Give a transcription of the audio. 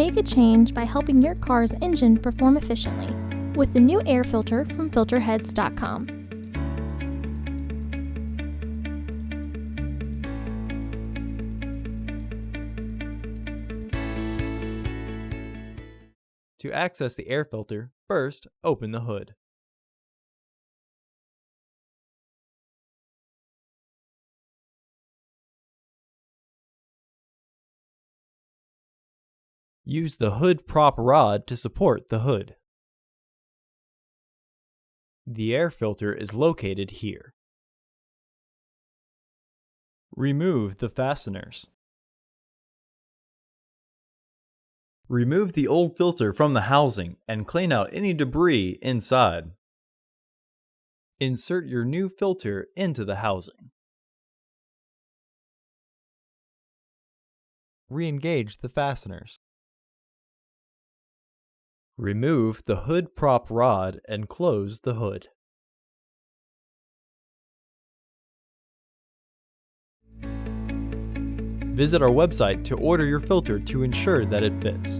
Make a change by helping your car's engine perform efficiently with the new air filter from Filterheads.com. To access the air filter, first open the hood. Use the hood prop rod to support the hood. The air filter is located here. Remove the fasteners. Remove the old filter from the housing and clean out any debris inside. Insert your new filter into the housing. Re-engage the fasteners. Remove the hood prop rod and close the hood. Visit our website to order your filter to ensure that it fits.